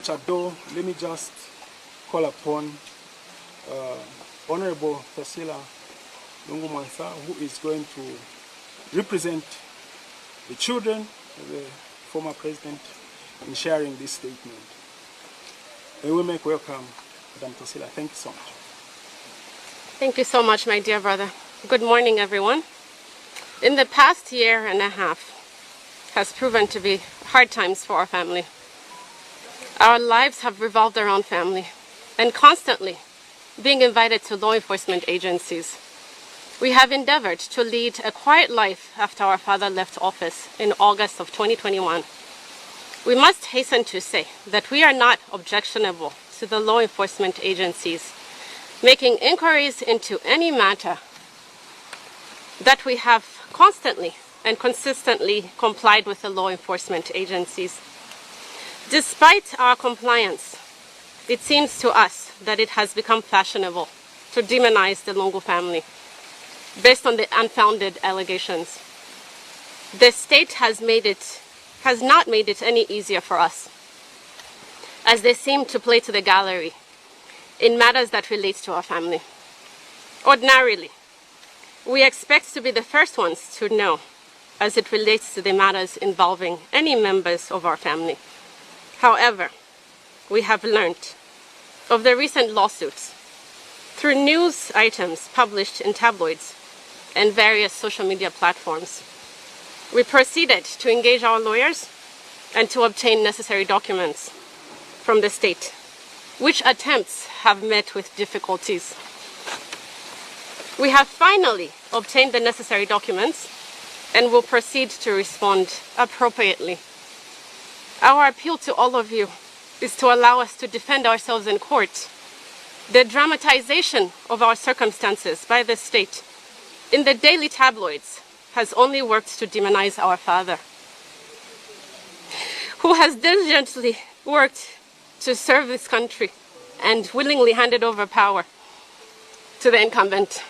Chado, let me just call upon Honorable Tasila Lungu, who is going to represent the children of the former president in sharing this statement. May we make welcome Madam Tasila. Thank you so much. Thank you so much, my dear brother. Good morning, everyone. In the past year and a half has proven to be hard times for our family. Our lives have revolved around family and constantly being invited to law enforcement agencies. We have endeavored to lead a quiet life after our father left office in August of 2021. We must hasten to say that we are not objectionable to the law enforcement agencies making inquiries into any matter, that we have constantly and consistently complied with the law enforcement agencies. Despite our compliance, it seems to us that it has become fashionable to demonize the Lungu family based on the unfounded allegations. The state has not made it any easier for us, as they seem to play to the gallery in matters that relate to our family. Ordinarily, we expect to be the first ones to know as it relates to the matters involving any members of our family. However, we have learned of the recent lawsuits through news items published in tabloids and various social media platforms. We proceeded to engage our lawyers and to obtain necessary documents from the state, which attempts have met with difficulties. We have finally obtained the necessary documents and will proceed to respond appropriately. Our appeal to all of you is to allow us to defend ourselves in court. The dramatization of our circumstances by the state in the daily tabloids has only worked to demonize our father, who has diligently worked to serve this country and willingly handed over power to the incumbent.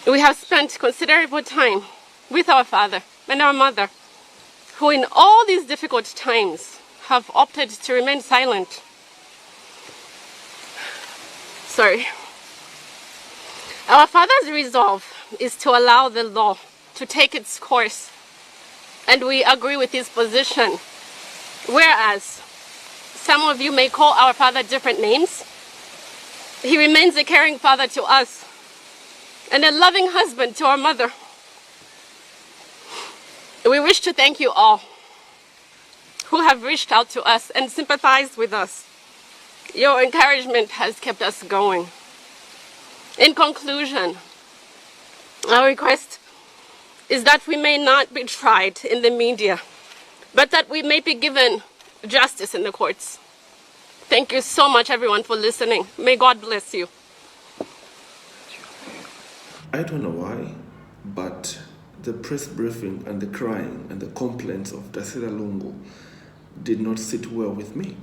We have spent considerable time with our father and our mother, who in all these difficult times have opted to remain silent. Our father's resolve is to allow the law to take its course, and we agree with his position. Whereas some of you may call our father different names, he remains a caring father to us and a loving husband to our mother. We wish to thank you all who have reached out to us and sympathized with us. Your encouragement has kept us going. In conclusion, our request is that we may not be tried in the media, but that we may be given justice in the courts. Thank you so much, everyone, for listening. May God bless you. I don't know why, but the press briefing and the crying and the complaints of Tasila Lungu did not sit well with me.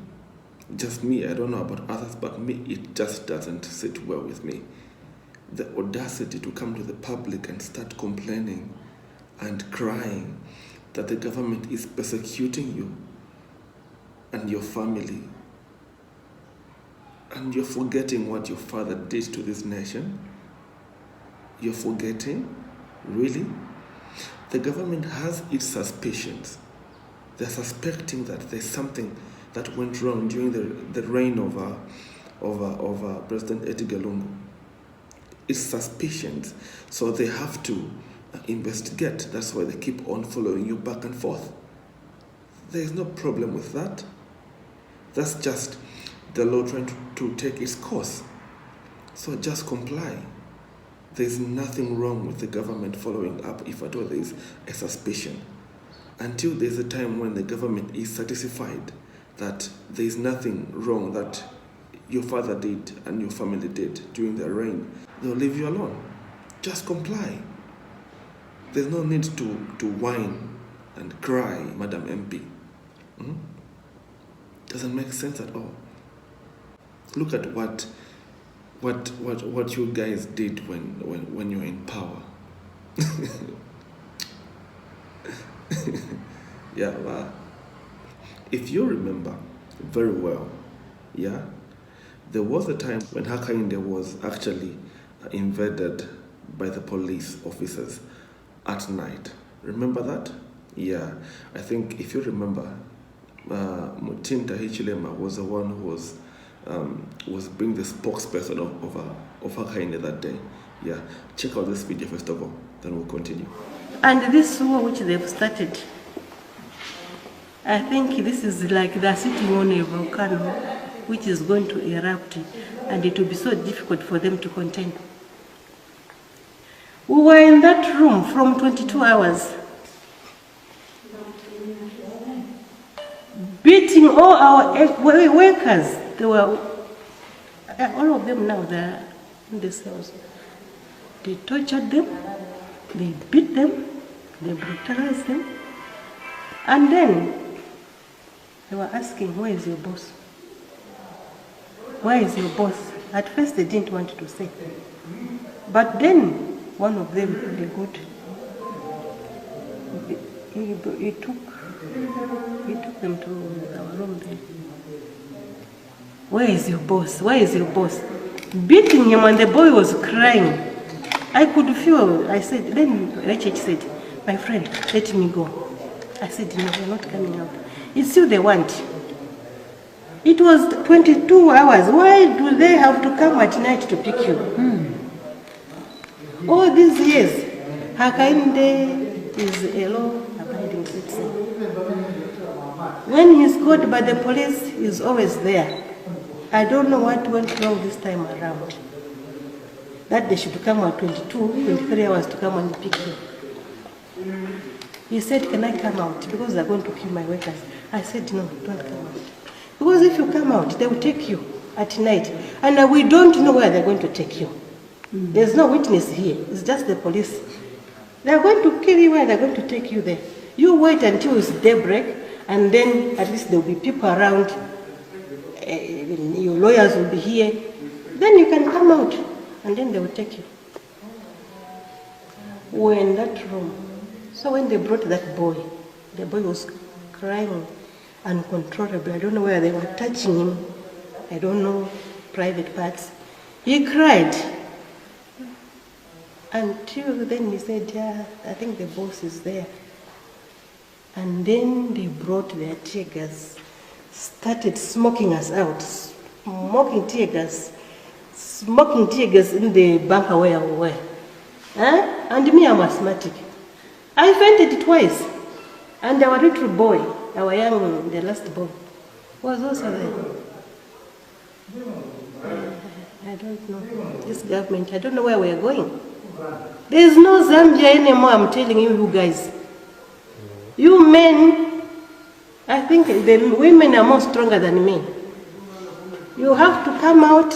Just me, I don't know about others, but me, it just doesn't sit well with me. The audacity to come to the public and start complaining and crying that the government is persecuting you and your family, and you're forgetting what your father did to this nation. You're forgetting? Really? The government has its suspicions. They're suspecting that there's something that went wrong during the reign of President Edgar Lungu. It's suspicions, so they have to investigate. That's why they keep on following you back and forth. There is no problem with that. That's just the law trying to take its course. So just comply. There's nothing wrong with the government following up if at all there is a suspicion. Until there's a time when the government is satisfied that there is nothing wrong that your father did and your family did during their reign, they'll leave you alone. Just comply. There's no need to whine and cry, Madam MP. Doesn't make sense at all. Look at what you guys did when you were in power. Yeah, well, If you remember very well, yeah, there was a time when Hakainde was actually invaded by the police officers at night. Remember that? Yeah, I think if you remember, Mutinda Hichilema was the one who was being the spokesperson of Hakainde that day. Yeah, check out this video first of all, then we'll continue. And this war which they've started, I think this is like they're sitting on a volcano which is going to erupt, and it will be so difficult for them to contain. We were in that room from 22 hours, beating all our workers. They were, all of them now, they're in the cells. They tortured them, they beat them, they brutalized them, and then they were asking, where is your boss? Where is your boss? At first they didn't want to say. But then one of them, they got, he took them to our room there. Where is your boss? Where is your boss? Beating him, and the boy was crying. I could feel, I said, then HH said, my friend, let me go. I said, no, you're not coming out. It's you they want. It was 22 hours. Why do they have to come at night to pick you? All these years, Hakainde is a law-abiding citizen. When he's caught by the police, he's always there. I don't know what went wrong this time around. That they should come at 23 hours to come and pick you. He said, can I come out? Because they're going to kill my workers. I said, no, don't come out. Because if you come out, they will take you at night. And we don't know where they're going to take you. There's no witness here. It's just the police. They're going to kill you where they're going to take you there. You wait until it's daybreak, and then at least there will be people around. Your lawyers will be here. Then you can come out, and then they will take you. We were in that room. So when they brought that boy, the boy was crying uncontrollably. I don't know where they were touching him. I don't know, private parts. He cried. Until then he said, yeah, I think the boss is there. And then they brought their tear gas, started smoking us out, smoking tear gas in the bunker where we were. And me, I'm asthmatic. I fainted twice. And our little boy, our young, the last boy, was also there. I don't know. This government, I don't know where we are going. There is no Zambia anymore, I'm telling you guys. You men, I think the women are more stronger than men. You have to come out.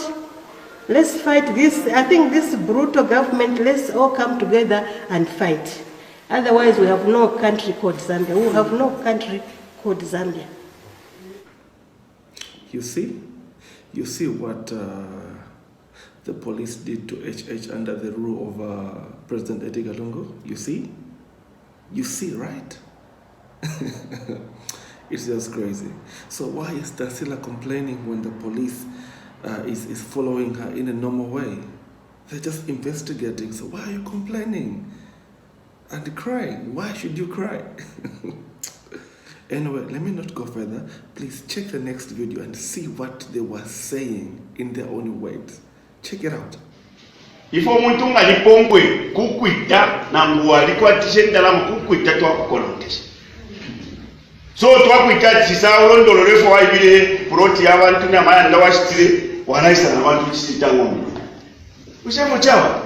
Let's fight this. I think this brutal government, let's all come together and fight. Otherwise, we have no country called Zambia. We have no country called Zambia. You see what the police did to HH under the rule of President Edgar Lungu? You see, right? It's just crazy. So why is Tasila complaining when the police is following her in a normal way? They're just investigating, so why are you complaining? And crying, why should you cry? Anyway, let me not go further. Please check the next video and see what they were saying in their own words. Check it out. If omuntu nga lipongwe kukwita na mbuwalikwatisha endala mukukwita twakukolotesa. So twakwita kisa olondololefo waibire proti y'abantu n'amayanda washitire wanaisa n'abantu kisita ng'omu. Ushemo chawa?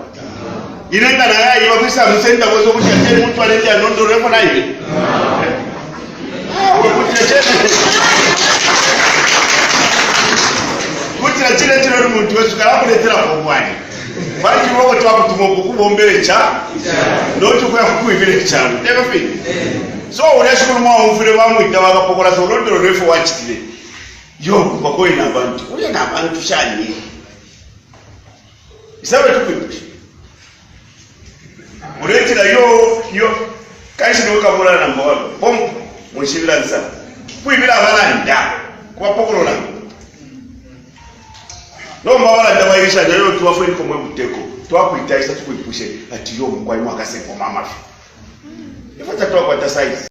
Inenda na yaya iwabisa msenda bozo kuchate mtu alende anondolefo naibe. Kutira chile muntu wesukala kuletera pomwani. Bali woko twakutuma okukubombere cha nocho kwa kukuibire cha ndeka fi so unashukuru mwa umfire bamwita bagapokola so londero refu wachitire yo bakoi na bantu uye na bantu shani isabe tukuipushi uretira yo kaisi no kabula na mbawa bom mushibira nsa kwibira abalanda kwapokolola no mawala ndabayisha nayo tuwafeni komwe buteko twakwitaisa tukwipushe ati yo mukwayi mwakasepo mama ifata twakwata size